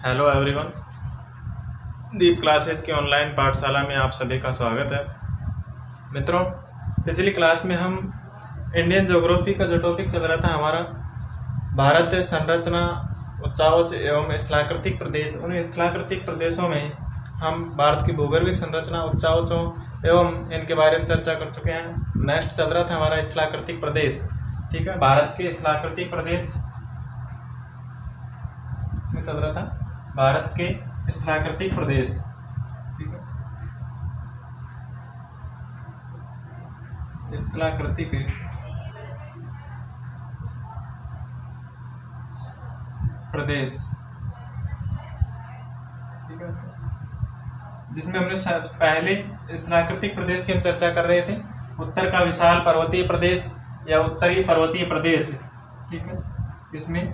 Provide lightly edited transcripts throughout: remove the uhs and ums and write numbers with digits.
Hello everyone, दीप classes की online पाठशाला में आप सभी का स्वागत है। मित्रों, पिछली क्लास में हम इंडियन ज्योग्राफी का जो टॉपिक चल रहा था हमारा भारत संरचना, उच्चावच एवं स्थलाकृतिक प्रदेश, उन स्थलाकृतिक प्रदेशों में हम भारत की भूगर्भिक संरचना, उच्चावचों एवं इनके बारे में चर्चा कर चुके हैं। नेक्स्ट चल रहा था हमारा स्थलाकृतिक प्रदेश। ठीक है, भारत के स्थलाकृतिक प्रदेश में चल रहा था भारत के स्थलाकृतिक प्रदेश। ठीक है, स्थलाकृतिक प्रदेश, ठीक है, जिसमें हमने पहले स्थलाकृतिक प्रदेश की हम चर्चा कर रहे थे। उत्तर का विशाल पर्वतीय प्रदेश या उत्तरी पर्वतीय प्रदेश, ठीक है, इसमें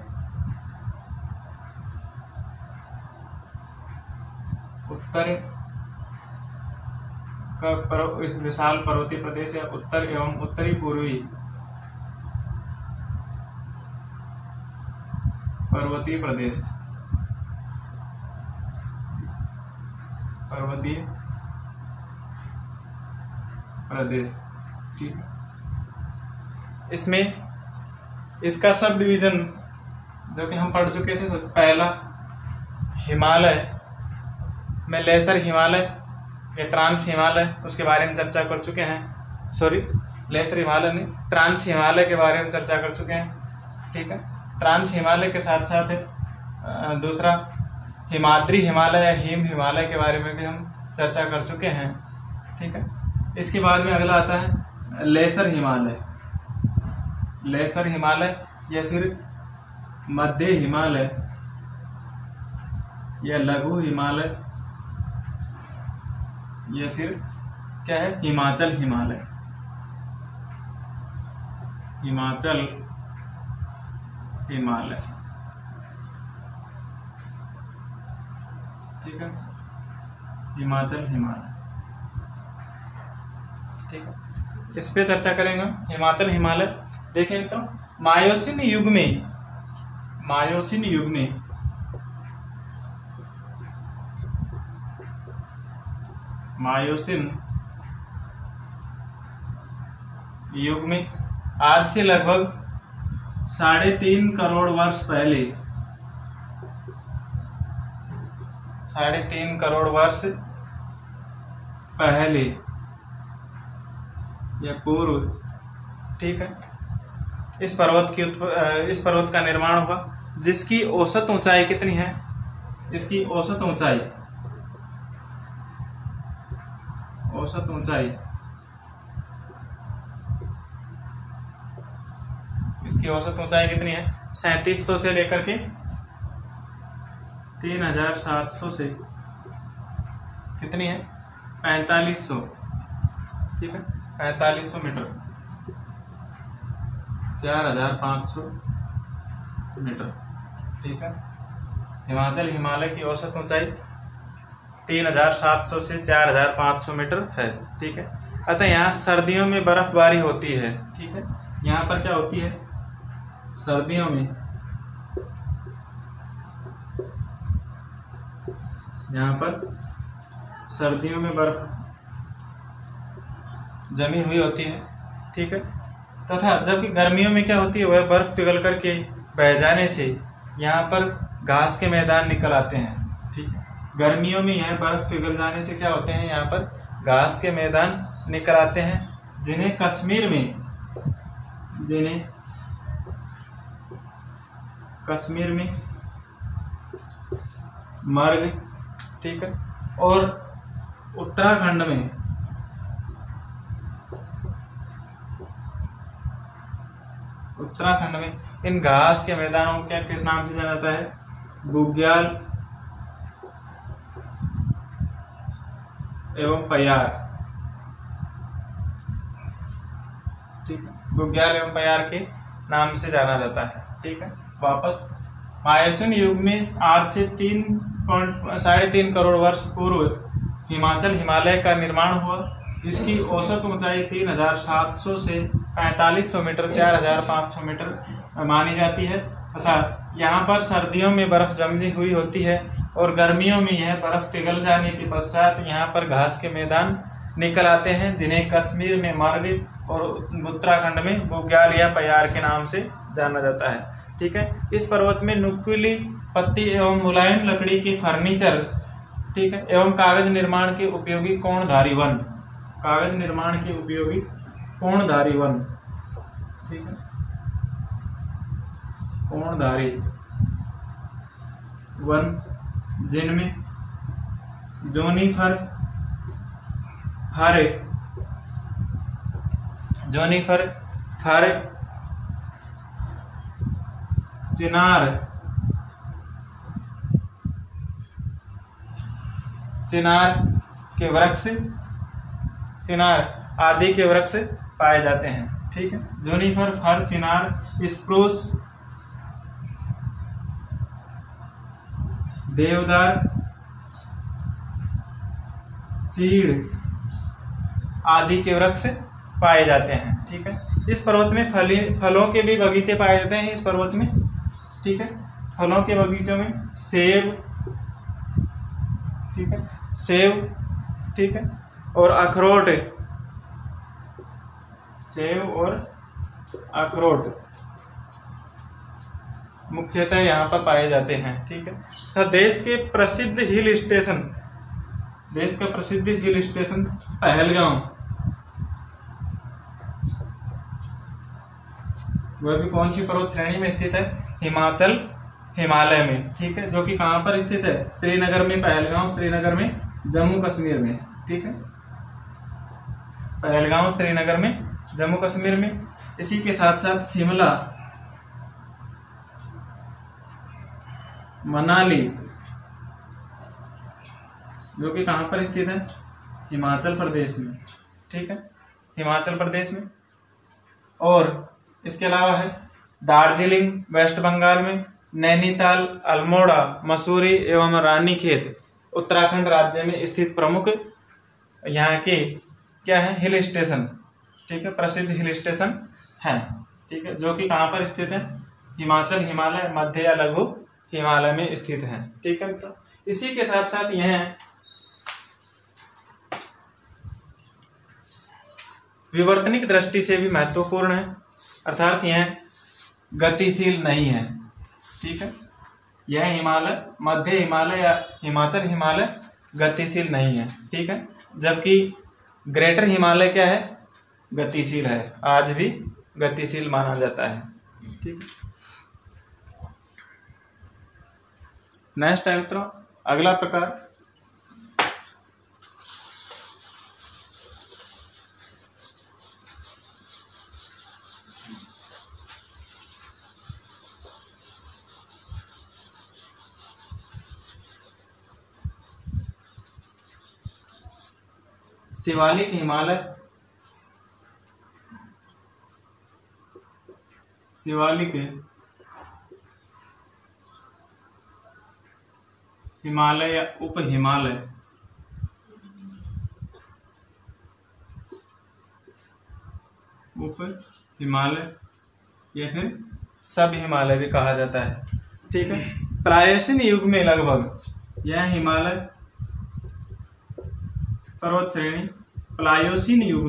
उत्तर का विशाल पर्वतीय प्रदेश या उत्तर एवं उत्तरी पूर्वी पर्वतीय प्रदेश, पर्वतीय प्रदेश, ठीक है। इसमें इसका सब डिवीजन जो कि हम पढ़ चुके थे, पहला हिमालय में लेसर हिमालय या ट्रांस हिमालय, उसके बारे में चर्चा कर चुके हैं। सॉरी, लेसर हिमालय नहीं, ट्रांस हिमालय के बारे में चर्चा कर चुके हैं। ठीक है, ट्रांस हिमालय के साथ साथ दूसरा हिमाद्री हिमालय या हिम हिमालय के बारे में भी हम चर्चा कर चुके हैं। ठीक है, इसके बाद में अगला आता है लेसर हिमालय, लेसर हिमालय या फिर मध्य हिमालय या लघु हिमालय या फिर क्या है, हिमाचल हिमालय, हिमाचल हिमालय। ठीक है, हिमाचल हिमालय, ठीक है, इस पे चर्चा करेंगे। हिमाचल हिमालय देखें तो मायोसीन युग में, मायोसीन युग में मायोसीन युग में आज से लगभग 3.5 करोड़ वर्ष पहले, 3.5 करोड़ वर्ष पहले या पूर्व, ठीक है, इस पर्वत का निर्माण हुआ, जिसकी औसत ऊंचाई कितनी है? इसकी औसत ऊंचाई, औसत ऊंचाई, इसकी औसत ऊंचाई कितनी है? 3700 से लेकर के 3700 से कितनी है? 4500, ठीक है, 4500 मीटर, 4500 मीटर। ठीक है, हिमाचल हिमालय की औसत ऊंचाई 3700 से 4500 मीटर है। ठीक है, अतः यहाँ सर्दियों में बर्फबारी होती है। ठीक है, यहाँ पर क्या होती है? सर्दियों में, यहाँ पर सर्दियों में बर्फ जमी हुई होती है। ठीक है, तथा जबकि गर्मियों में क्या होती है, वह बर्फ पिघल करके बह जाने से यहाँ पर घास के मैदान निकल आते हैं। ठीक है, गर्मियों में यह बर्फ पिघल जाने से क्या होते हैं, यहाँ पर घास के मैदान निकल आते हैं, जिन्हें कश्मीर में मर्ग, ठीक है, और उत्तराखंड में इन घास के मैदानों को क्या किस नाम से जाना जाता है? बुग्याल एवं पयार। ठीक है, बुग्याल एवं पयार के नाम से जाना जाता है। ठीक है, वापस मायोसीन युग में आज से 3.5 करोड़ वर्ष पूर्व हिमाचल हिमालय का निर्माण हुआ। इसकी औसत ऊंचाई 3700 से 4500 मीटर, 4500 मीटर मानी जाती है तथा यहाँ पर सर्दियों में बर्फ जमी हुई होती है और गर्मियों में यह बर्फ पिघल जाने के पश्चात यहाँ पर घास के मैदान निकल आते हैं, जिन्हें कश्मीर में मार्ग और उत्तराखंड में बुग्याल या पयार के नाम से जाना जाता है। ठीक है, इस पर्वत में नुकीली पत्ती एवं मुलायम लकड़ी के फर्नीचर, ठीक है, एवं कागज निर्माण के उपयोगी कोणधारी वन, कागज निर्माण के उपयोगी कोणधारी वन, ठीक है, कोणधारी वन, जिनमें जोनीफर फर, चिनार के वृक्ष, चिनार आदि के वृक्ष पाए जाते हैं। ठीक है, जोनीफर, फर, चिनार, स्प्रूस, देवदार, चीड़ आदि के वृक्ष पाए जाते हैं। ठीक है, इस पर्वत में फलों के भी बगीचे पाए जाते हैं इस पर्वत में। ठीक है, फलों के बगीचों में सेब, ठीक है, सेब, ठीक है, और अखरोट, सेब और अखरोट मुख्यतः यहाँ पर पाए जाते हैं। ठीक है, तथा देश के प्रसिद्ध हिल स्टेशन, देश का प्रसिद्ध हिल स्टेशन पहलगाम, वह भी कौन सी पर्वत श्रेणी में स्थित है? हिमालय में। ठीक है, जो कि कहाँ पर स्थित है? श्रीनगर में पहलगाम, श्रीनगर में, जम्मू कश्मीर में। ठीक है, पहलगाम श्रीनगर में, जम्मू कश्मीर में। इसी के साथ साथ शिमला, मनाली, जो कि कहाँ पर स्थित है? हिमाचल प्रदेश में। ठीक है, हिमाचल प्रदेश में। और इसके अलावा है दार्जिलिंग वेस्ट बंगाल में, नैनीताल, अल्मोड़ा, मसूरी एवं रानीखेत उत्तराखंड राज्य में स्थित प्रमुख यहाँ के क्या है? Hill station. ठीक है, प्रसिद्ध हिल स्टेशन हैं। ठीक है, जो कि कहाँ पर स्थित है? हिमाचल, हिमालय, मध्य या लघु हिमालय में स्थित है। ठीक है, तो इसी के साथ साथ यह विवर्तनिक दृष्टि से भी महत्वपूर्ण है, अर्थात यह गतिशील नहीं है। ठीक है, यह हिमालय, मध्य हिमालय या हिमाचल हिमालय गतिशील नहीं है। ठीक है, जबकि ग्रेटर हिमालय क्या है? गतिशील है, आज भी गतिशील माना जाता है। ठीक है, नेक्स्ट है मित्रों अगला प्रकार शिवालिक हिमालय। शिवालिक हिमालय या उप हिमालय, उप हिमालय या फिर सब हिमालय भी कहा जाता है। ठीक है, प्लायोसीन युग में लगभग यह हिमालय पर्वत श्रेणी प्लायोसीन युग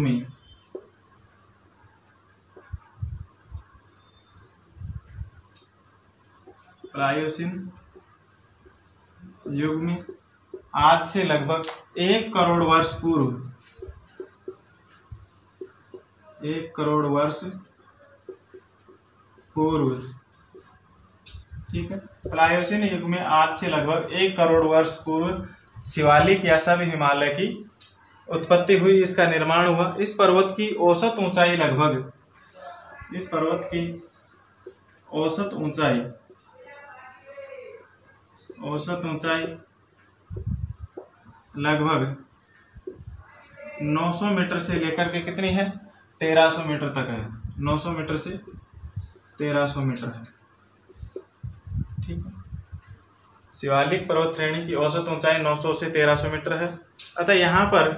में आज से लगभग 1 करोड़ वर्ष पूर्व, 1 करोड़ वर्ष पूर्व, ठीक है, प्लायोसीन युग में आज से लगभग 1 करोड़ वर्ष पूर्व शिवालिक या सब हिमालय की उत्पत्ति हुई, इसका निर्माण हुआ। इस पर्वत की औसत ऊंचाई लगभग, इस पर्वत की औसत ऊंचाई लगभग 900 मीटर से लेकर के कितनी है? 1300 मीटर तक है। 900 मीटर से 1300 मीटर है। ठीक है, शिवालिक पर्वत श्रेणी की औसत ऊंचाई 900 से 1300 मीटर है। अतः यहाँ पर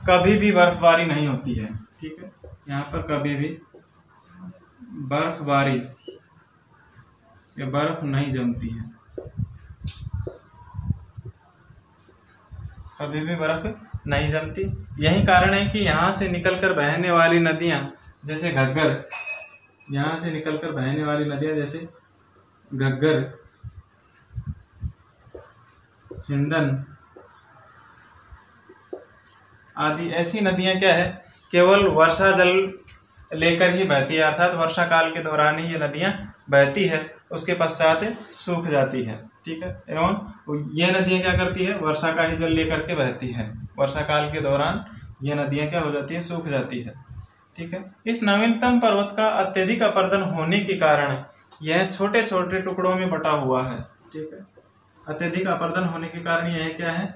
कभी भी बर्फबारी नहीं होती है। ठीक है, यहाँ पर कभी भी बर्फबारी या बर्फ नहीं जमती है। कभी भी बर्फ नहीं जमती। यही कारण है कि यहाँ से निकलकर बहने वाली नदियाँ जैसे घग्गर, यहाँ से निकलकर बहने वाली नदियाँ जैसे घग्गर, हिंडन आदि ऐसी नदियाँ क्या है, केवल वर्षा जल लेकर ही बहती है, अर्थात वर्षा काल के दौरान ही ये नदियाँ बहती है, उसके पश्चात सूख जाती है। ठीक है, एवं ये नदियाँ क्या करती है, वर्षा का ही जल लेकर के बहती है, वर्षा काल के दौरान ये नदियाँ क्या हो जाती है, सूख जाती है। ठीक है, इस नवीनतम पर्वत का अत्यधिक अपर्दन होने के कारण यह छोटे छोटे टुकड़ों में बटा हुआ है। ठीक है, अत्यधिक अपर्दन होने के कारण यह क्या है,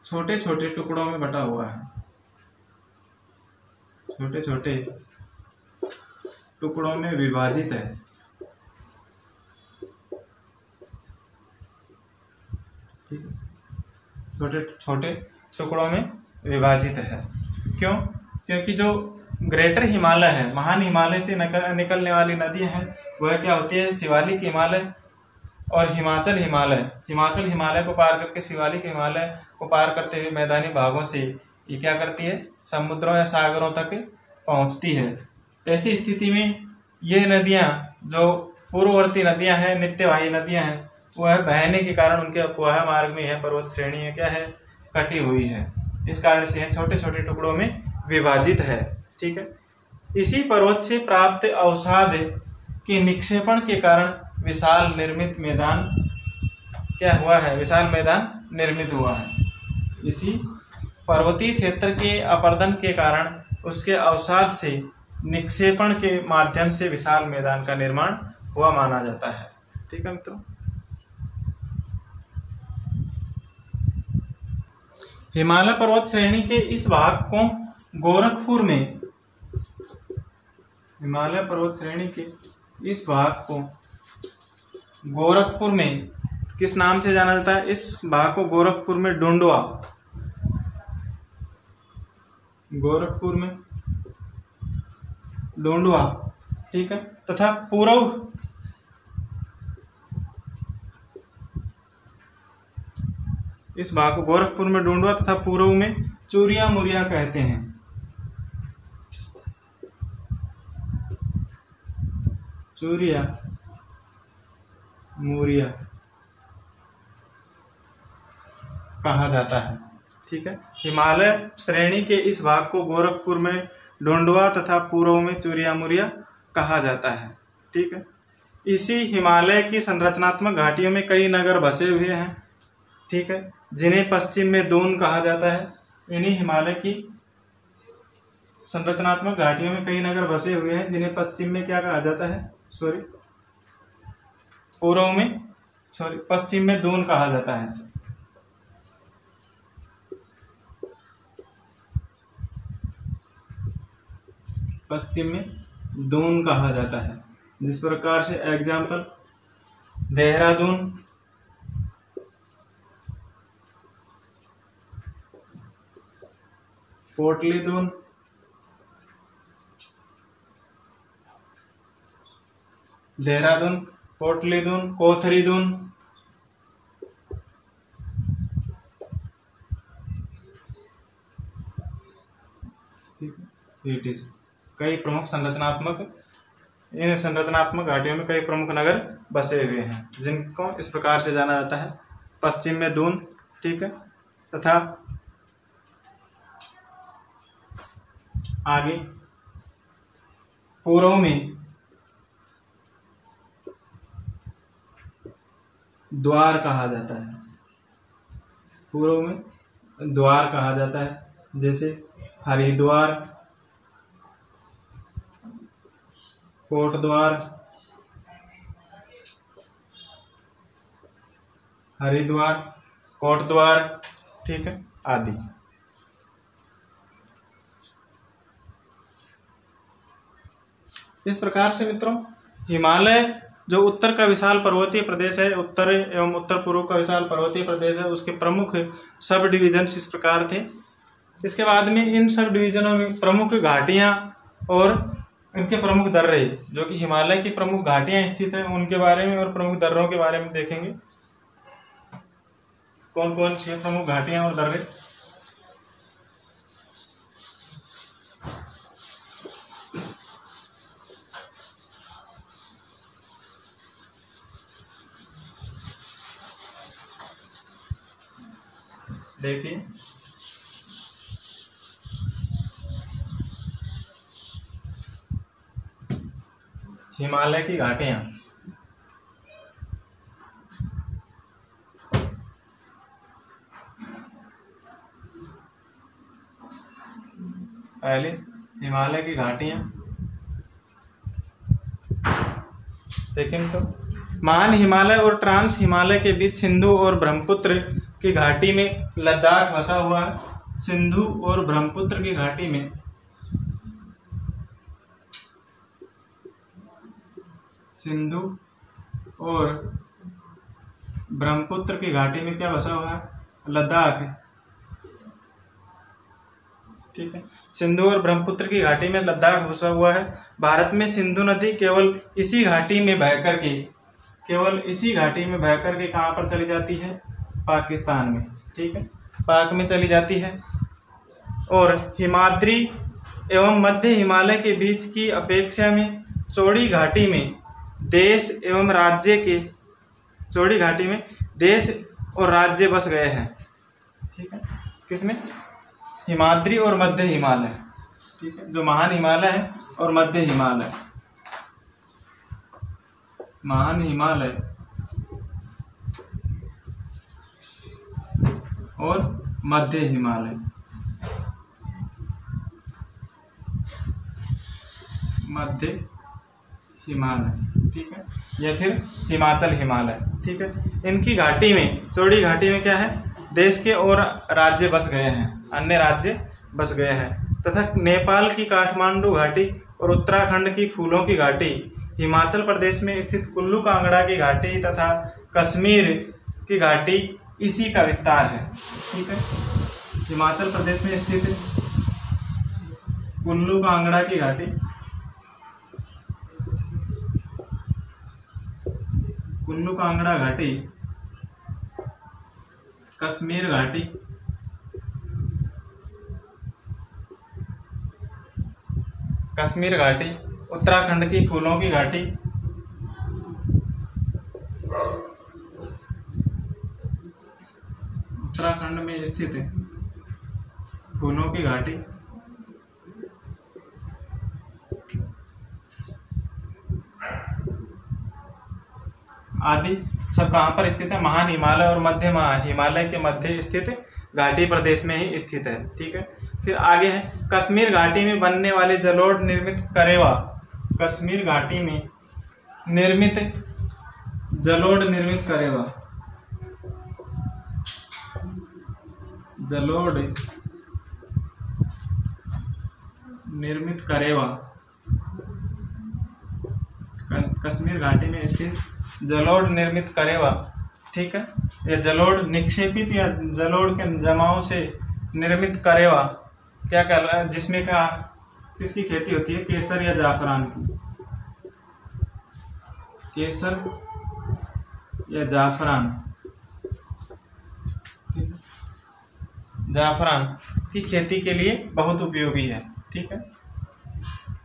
छोटे छोटे टुकड़ों में बटा हुआ है, छोटे छोटे टुकड़ों में विभाजित है। ठीक है, छोटे छोटे टुकड़ों में विभाजित है। क्यों? क्योंकि जो ग्रेटर हिमालय है, महान हिमालय से निकलने वाली नदी है, वह क्या होती है, शिवालिक हिमालय और हिमाचल हिमालय। हिमाचल हिमालय को पार करके शिवालिक हिमालय को पार करते हुए मैदानी भागों से ये क्या करती है, समुद्रों या सागरों तक पहुंचती है। ऐसी स्थिति में ये नदियां जो पूर्ववर्ती नदियां हैं, नित्यवाही नदियां हैं, वह बहने के कारण उनके अपवाह मार्ग में यह पर्वत श्रेणी है क्या है, कटी हुई है। इस कारण से यह छोटे छोटे टुकड़ों में विभाजित है। ठीक है, इसी पर्वत से प्राप्त अवसाद के निक्षेपण के कारण विशाल निर्मित मैदान क्या हुआ है, विशाल मैदान निर्मित हुआ है। इसी पर्वतीय क्षेत्र के अपर्दन के कारण उसके अवसाद से निक्षेपण के माध्यम से विशाल मैदान का निर्माण हुआ माना जाता है। ठीक है मित्रों, हिमालय पर्वत श्रेणी के इस भाग को गोरखपुर में, हिमालय पर्वत श्रेणी के इस भाग को गोरखपुर में किस नाम से जाना जाता है, इस भाग को गोरखपुर में डुंडवा, गोरखपुर में डुंडवा, ठीक है, तथा पूर्व इस भाग को गोरखपुर में डुंडवा तथा पूर्व में चूरिया मुरिया कहते हैं। चूरिया मुरिया कहा जाता है। ठीक है, हिमालय श्रेणी के इस भाग को गोरखपुर में डुंडवा तथा पूर्व में चूरिया मुरिया कहा जाता है। ठीक है, इसी हिमालय की संरचनात्मक घाटियों में कई नगर बसे हुए हैं। ठीक है, जिन्हें पश्चिम में दून कहा जाता है। इन्हीं हिमालय की संरचनात्मक घाटियों में कई नगर बसे हुए हैं, जिन्हें पश्चिम में क्या कहा जाता है, पूर्व में पश्चिम में दून कहा जाता है। पश्चिम में दून कहा जाता है। जिस प्रकार से एग्जाम्पल देहरादून, पोटली दून, देहरादून, पोटली दून, कोथरी दून, कई प्रमुख इन संरचनात्मक घाटियों में कई प्रमुख नगर बसे हुए हैं, जिनको इस प्रकार से जाना जाता है। पश्चिम में दून, ठीक है, तथा आगे पूर्व में द्वार कहा जाता है। पूर्व में द्वार कहा जाता है, जैसे हरिद्वार, कोटद्वार, हरिद्वार, कोटद्वार, ठीक है, आदि। इस प्रकार से मित्रों हिमालय जो उत्तर का विशाल पर्वतीय प्रदेश है, उत्तर एवं उत्तर पूर्व का विशाल पर्वतीय प्रदेश है, उसके प्रमुख सब डिवीजन इस प्रकार थे। इसके बाद में इन सब डिवीजनों में प्रमुख घाटियां और इनके प्रमुख दर्रे, जो कि हिमालय की प्रमुख घाटियां स्थित हैं, उनके बारे में और प्रमुख दर्रों के बारे में देखेंगे। कौन कौन सी प्रमुख घाटियां और दर्रे। देखिए हिमालय की घाटियां, पहले हिमालय की घाटियां देखें तो महान हिमालय और ट्रांस हिमालय के बीच सिंधु और ब्रह्मपुत्र की घाटी में लद्दाख बसा हुआ है। सिंधु और ब्रह्मपुत्र की घाटी में सिंधु और ब्रह्मपुत्र की घाटी में क्या बसा हुआ है? लद्दाख। ठीक है, सिंधु और ब्रह्मपुत्र की घाटी में लद्दाख बसा हुआ है। भारत में सिंधु नदी केवल इसी घाटी में बहकर के कहाँ पर चली जाती है? पाकिस्तान में। ठीक है, पाक में चली जाती है। और हिमाद्री एवं मध्य हिमालय के बीच की अपेक्षा में चौड़ी घाटी में देश और राज्य बस गए हैं। ठीक है, किसमें? हिमाद्री और मध्य हिमालय। ठीक है, जो महान हिमालय है और मध्य हिमालय, महान हिमालय और मध्य हिमालय, मध्य हिमालय। ठीक है, या फिर हिमाचल हिमालय। ठीक है, इनकी घाटी में, चौड़ी घाटी में क्या है? देश के और राज्य बस गए हैं, अन्य राज्य बस गए हैं। तथा नेपाल की काठमांडू घाटी और उत्तराखंड की फूलों की घाटी, हिमाचल प्रदेश में स्थित कुल्लू कांगड़ा की घाटी तथा कश्मीर की घाटी इसी का विस्तार है। ठीक है, हिमाचल प्रदेश में स्थित कुल्लू कांगड़ा की घाटी, कुल्लू कांगड़ा घाटी, कश्मीर घाटी, उत्तराखंड की फूलों की घाटी, उत्तराखंड में स्थित फूलों की घाटी, आदि सब कहाँ पर स्थित है? महान हिमालय और मध्य हिमालय के मध्य स्थित घाटी प्रदेश में ही स्थित है। ठीक है, फिर आगे है कश्मीर घाटी में बनने वाले जलोढ़ निर्मित करेवा। कश्मीर घाटी में निर्मित जलोढ़ निर्मित करेवा, जलोढ़ निर्मित करेवा, कश्मीर घाटी में स्थित जलोढ़ निर्मित करेवा। ठीक है, या जलोढ़ निक्षेपित या जलोढ़ के जमाव से निर्मित करेवा क्या कर रहा है? जिसमें का किसकी खेती होती है? केसर या जाफरान की, केसर या जाफरान, जाफरान की खेती के लिए बहुत उपयोगी है। ठीक है,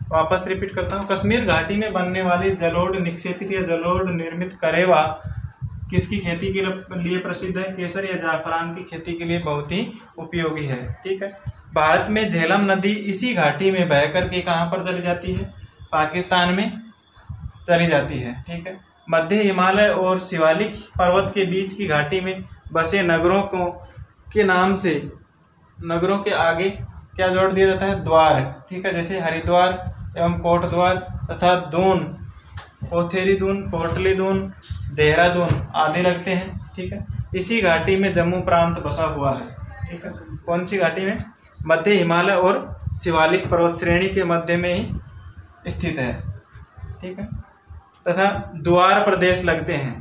वापस रिपीट करता हूँ, कश्मीर घाटी में बनने वाली जलोढ़ निक्षेपित या जलोढ़ निर्मित करेवा किसकी खेती के लिए प्रसिद्ध है? केसर या जाफरान की खेती के लिए बहुत ही उपयोगी है। ठीक है, भारत में झेलम नदी इसी घाटी में बह करके कहाँ पर चली जाती है? पाकिस्तान में चली जाती है। ठीक है, मध्य हिमालय और शिवालिक पर्वत के बीच की घाटी में बसे नगरों के नाम से, नगरों के आगे क्या जोड़ दिया जाता है? द्वार। ठीक है, जैसे हरिद्वार एवं कोटद्वार तथा दून, पोथेरीदून, कोटलीदून, देहरादून आदि लगते हैं। ठीक है, इसी घाटी में जम्मू प्रांत बसा हुआ है। ठीक है, कौन सी घाटी में? मध्य हिमालय और शिवालिक पर्वत श्रेणी के मध्य में ही स्थित है। ठीक है, तथा द्वार प्रदेश लगते हैं।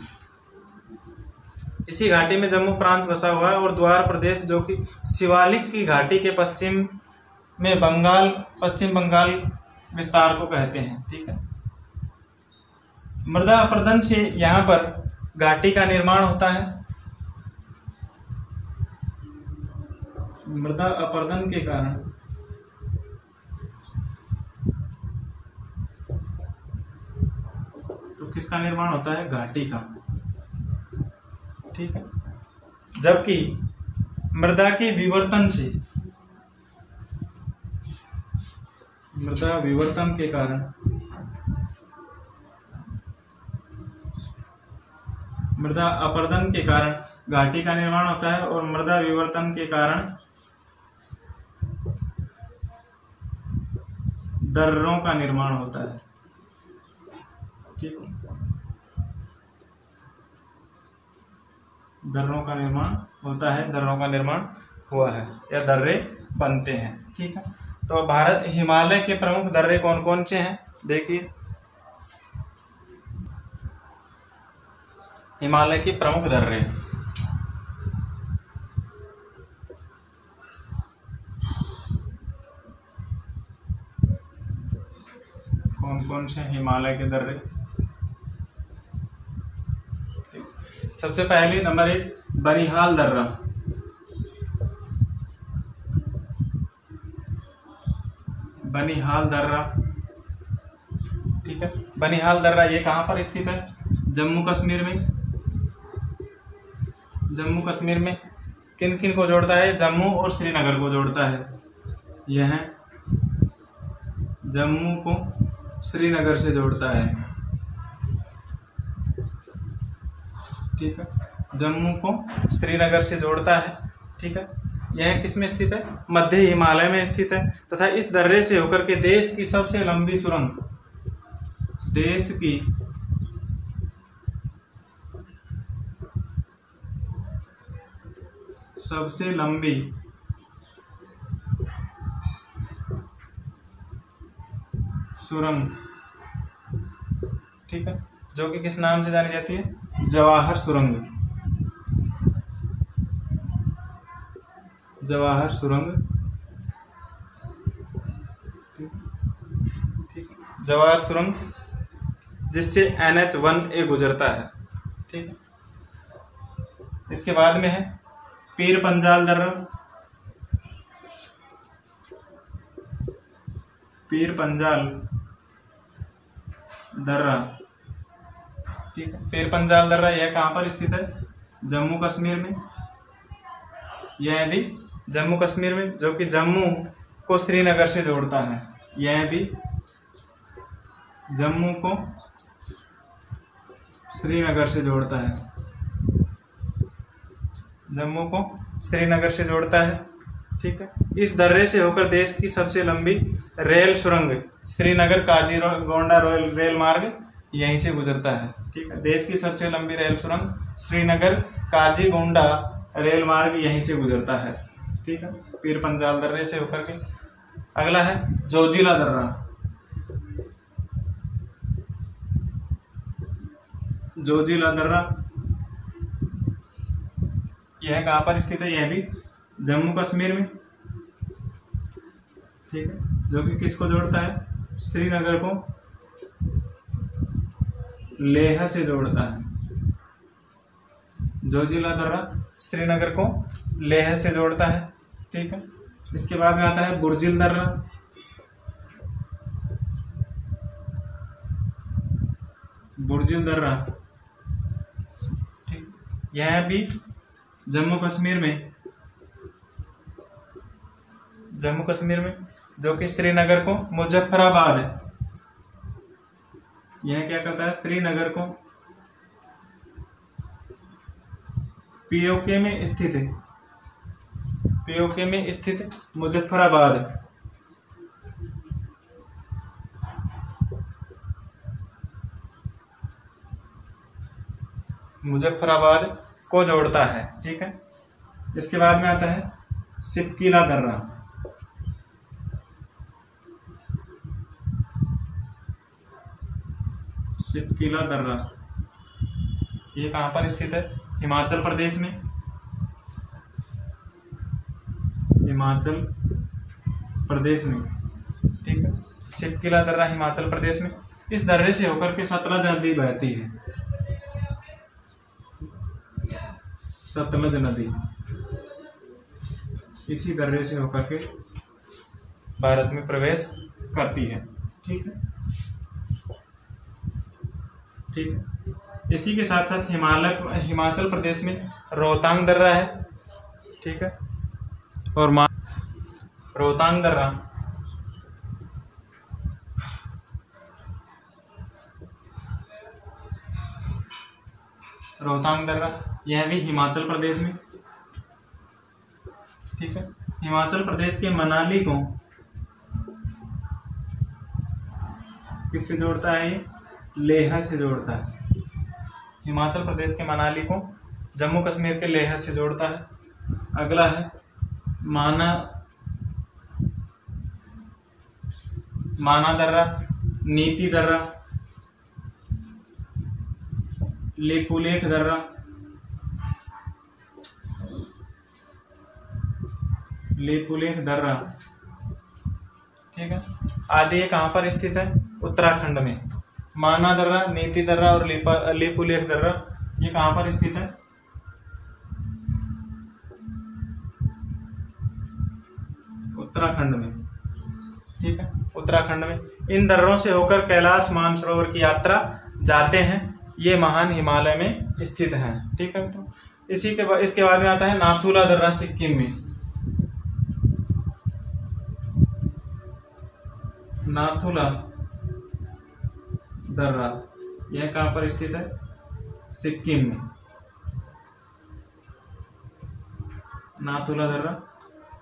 इसी घाटी में जम्मू प्रांत बसा हुआ है और द्वार प्रदेश जो कि शिवालिक की घाटी के पश्चिम में पश्चिम बंगाल विस्तार को कहते हैं। ठीक है, मृदा अपरदन से यहाँ पर घाटी का निर्माण होता है। मृदा अपरदन के कारण तो किसका निर्माण होता है? घाटी का। ठीक है, जबकि मृदा के विवर्तन से, मृदा विवर्तन के कारण, मृदा अपरदन के कारण घाटी का निर्माण होता है और मृदा विवर्तन के कारण दर्रों का निर्माण होता है। ठीक, दर्रों का निर्माण होता है, दर्रों का निर्माण हुआ है या दर्रे बनते हैं। ठीक है, तो भारत हिमालय के प्रमुख दर्रे कौन कौन से हैं देखिए। हिमालय की प्रमुख दर्रे, कौन कौन से हिमालय के दर्रे। सबसे पहले नंबर 1 बनिहाल दर्रा। बनिहाल दर्रा, ठीक है। बनिहाल दर्रा ये कहाँ पर स्थित है? जम्मू कश्मीर में। जम्मू कश्मीर में किन किन को जोड़ता है? जम्मू और श्रीनगर को जोड़ता है। यह जम्मू को श्रीनगर से जोड़ता है। ठीक है, जम्मू को श्रीनगर से जोड़ता है। ठीक है, यह किस में स्थित है? मध्य हिमालय में स्थित है तथा इस दर्रे से होकर के देश की सबसे लंबी सुरंग, देश की सबसे लंबी सुरंग, ठीक है, जो कि किस नाम से जानी जाती है? जवाहर सुरंग। जवाहर सुरंग, ठीक, जवाहर सुरंग जिससे NH-1A गुजरता है। ठीक है, इसके बाद में है पीर पंजाल दर्रा। पीर पंजाल दर्रा, ठीक है, पीर पंजाल दर्रा यह कहाँ पर स्थित है? जम्मू कश्मीर में। यह भी जम्मू कश्मीर में, जो कि जम्मू को श्रीनगर से जोड़ता है। यह भी जम्मू को श्रीनगर से जोड़ता है। जम्मू को श्रीनगर से जोड़ता है। ठीक है, इस दर्रे से होकर देश की सबसे लंबी रेल सुरंग श्रीनगर काजीगोंडा रेल मार्ग यहीं से गुजरता है। ठीक है, देश की सबसे लंबी रेल सुरंग श्रीनगर काजीगोंडा रेल मार्ग यहीं से गुजरता है। ठीक है, पीर पंजाल दर्रे से होकर के। अगला है जोजिला दर्रा। जोजिला दर्रा यह कहाँ पर स्थित है? यह भी जम्मू कश्मीर में। ठीक है, जो कि किसको जोड़ता है? श्रीनगर को लेह से जोड़ता है। जोजिला दर्रा श्रीनगर को लेह से जोड़ता है। ठीक है, इसके बाद में आता है बुर्जिल दर्रा। बुर्जिल दर्रा, ठीक, यह भी जम्मू कश्मीर में। जम्मू कश्मीर में, जो कि श्रीनगर को मुजफ्फराबाद है। यह क्या करता है? श्रीनगर को पीओके में स्थित है। पीओके में स्थित मुजफ्फराबाद, मुजफ्फराबाद को जोड़ता है। ठीक है, इसके बाद में आता है सिपकीला दर्रा। सिपकीला दर्रा ये कहाँ पर स्थित है? हिमाचल प्रदेश में। हिमाचल प्रदेश में, ठीक है, सिपकीला दर्रा हिमाचल प्रदेश में। इस दर्रे से होकर के सतलज नदी बहती है। सतलज नदी इसी दर्रे से होकर के भारत में प्रवेश करती है। ठीक है, ठीक है, इसी के साथ साथ हिमाचल प्रदेश में रोहतांग दर्रा है। ठीक है, और रोहतांग दर्रा, रोहतांग दर्रा यह भी हिमाचल प्रदेश में, ठीक है। हिमाचल प्रदेश के मनाली को किससे जोड़ता है? ये लेह से जोड़ता है। हिमाचल प्रदेश के मनाली को जम्मू कश्मीर के लेह से जोड़ता है। अगला है माना दर्रा, नीति दर्रा, लिपुलेख दर्रा, लिपुलेख दर्रा, ठीक है। आदि ये कहाँ पर स्थित है? उत्तराखंड में। माना दर्रा, नीति दर्रा और लिपुलेख दर्रा ये कहाँ पर स्थित है? उत्तराखंड में, ठीक है, उत्तराखंड में। इन दर्रों से होकर कैलाश मानसरोवर की यात्रा जाते हैं। ये महान हिमालय में स्थित है, ठीक है। तो इसके बाद में आता है नाथुला दर्रा, सिक्किम में। नाथुला दर्रा यह कहाँ पर स्थित है? सिक्किम में। नाथुला दर्रा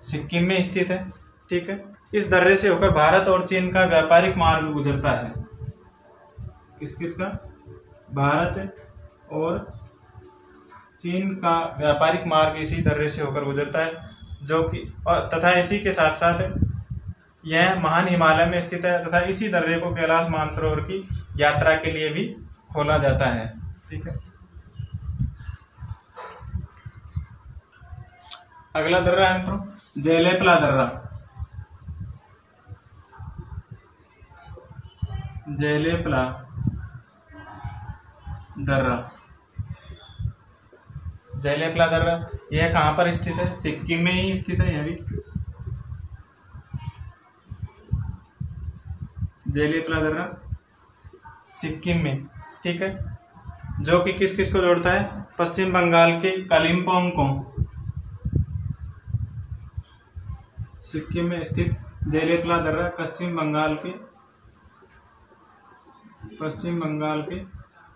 सिक्किम में स्थित है, ठीक है। इस दर्रे से होकर भारत और चीन का व्यापारिक मार्ग गुजरता है। किस का? भारत और चीन का व्यापारिक मार्ग इसी दर्रे से होकर गुजरता है, जो कि तथा इसी के साथ साथ यह महान हिमालय में स्थित है तथा इसी दर्रे को कैलाश मानसरोवर की यात्रा के लिए भी खोला जाता है, ठीक है। अगला दर्रा है मित्रों जेलेपला दर्रा। जेलेपला दर्रा, जेलेपला दर्रा यह कहाँ पर स्थित है? सिक्किम में ही स्थित है। यह भी जेलेपला दर्रा सिक्किम में, ठीक है, जो कि किस किस को जोड़ता है? पश्चिम बंगाल के कालिम्पोंग को। सिक्किम में स्थित जेलेपला दर्रा पश्चिम बंगाल के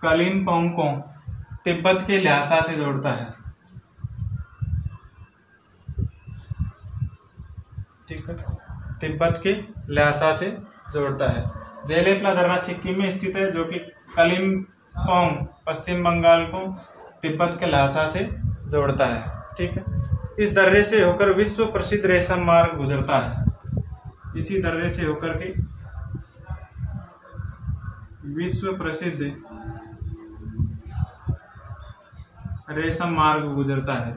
कालिम्पोंग को तिब्बत के ल्हासा से जोड़ता है, ठीक है, तिब्बत के ल्हासा से जोड़ता है। जेलेपला दर्रा सिक्किम में स्थित है, जो कि कालिम्पोंग पश्चिम बंगाल को तिब्बत के ल्हासा से जोड़ता है, ठीक है। इस दर्रे से होकर विश्व प्रसिद्ध रेशम मार्ग गुजरता है। इसी दर्रे से होकर के विश्व प्रसिद्ध रेशम मार्ग गुजरता है।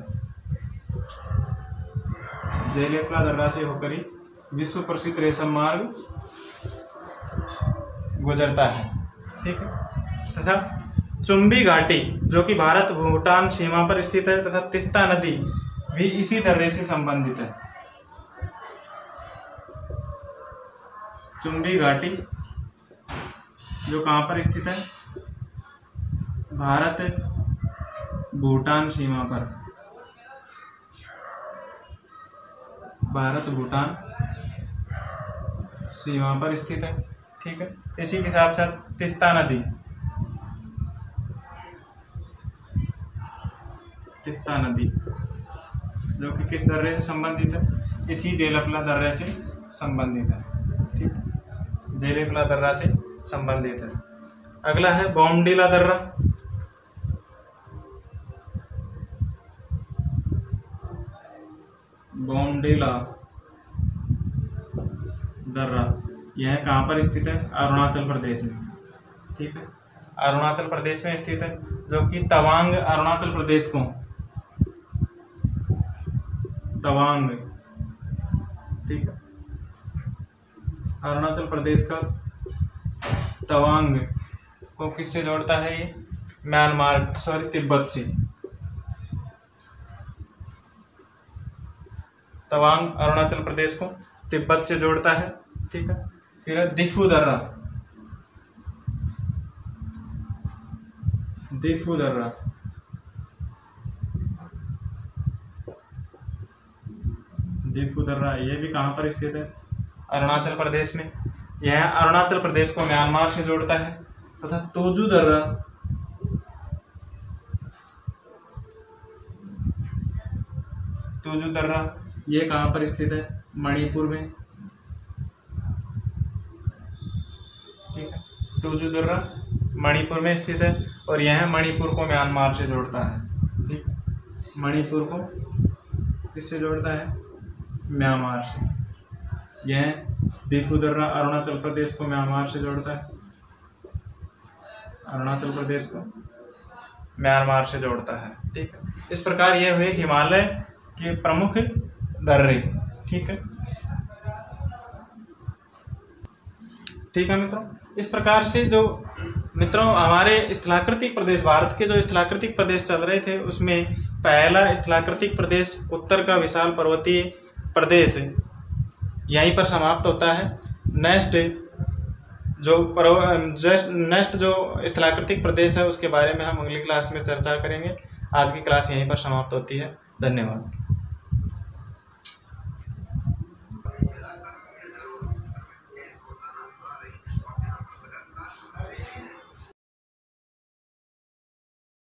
जेलेपला दर्रा से होकर ही विश्व प्रसिद्ध रेशम मार्ग गुजरता है, ठीक है। तथा चुम्बी घाटी जो कि भारत भूटान सीमा पर स्थित है तथा तीस्ता नदी भी इसी दर्रे से संबंधित है। चुम्बी घाटी जो कहाँ पर स्थित है? भारत भूटान सीमा पर, भारत भूटान सीमा पर स्थित है, ठीक है। इसी के साथ साथ तीस्ता नदी, तीस्ता नदी जो कि किस दर्रे से संबंधित है? इसी जेलेपला दर्रे से संबंधित है, ठीक, जेलेपला दर्रा से संबंधित है। अगला है बोमडिला दर्रा। बोमडिला दर्रा यह कहाँ पर स्थित है? अरुणाचल प्रदेश में, ठीक है, अरुणाचल प्रदेश में स्थित है, जो कि तवांग अरुणाचल प्रदेश को, तवांग, ठीक है, अरुणाचल प्रदेश का तवांग को किससे जोड़ता है? ये म्यांमार तिब्बत से। तवांग अरुणाचल प्रदेश को तिब्बत से जोड़ता है, ठीक है। फिर दिफू दर्रा, दिफू दर्रा दीपू दर्रा ये भी कहाँ पर स्थित है? अरुणाचल प्रदेश में। यह अरुणाचल प्रदेश को म्यांमार से जोड़ता है। तथा तोजू दर्रा ये कहाँ पर स्थित है? मणिपुर में। ठीक है, तोजू दर्रा मणिपुर में स्थित है और यह मणिपुर को म्यांमार से जोड़ता है। ठीक, मणिपुर को किससे जोड़ता है? म्यांमार से। यह दीपू दर्रा अरुणाचल प्रदेश को म्यांमार से जोड़ता है, अरुणाचल प्रदेश को म्यांमार से जोड़ता है। ठीक है, इस प्रकार ये हुए हिमालय के प्रमुख दर्रे। ठीक है, ठीक है मित्रों, इस प्रकार से जो मित्रों हमारे स्थलाकृतिक प्रदेश, भारत के जो स्थलाकृतिक प्रदेश चल रहे थे उसमें पहला स्थलाकृतिक प्रदेश उत्तर का विशाल पर्वतीय प्रदेश यहीं पर समाप्त होता है। नेक्स्ट जो स्थलाकृतिक प्रदेश है उसके बारे में हम अगली क्लास में चर्चा करेंगे। आज की क्लास यहीं पर समाप्त होती है। धन्यवाद।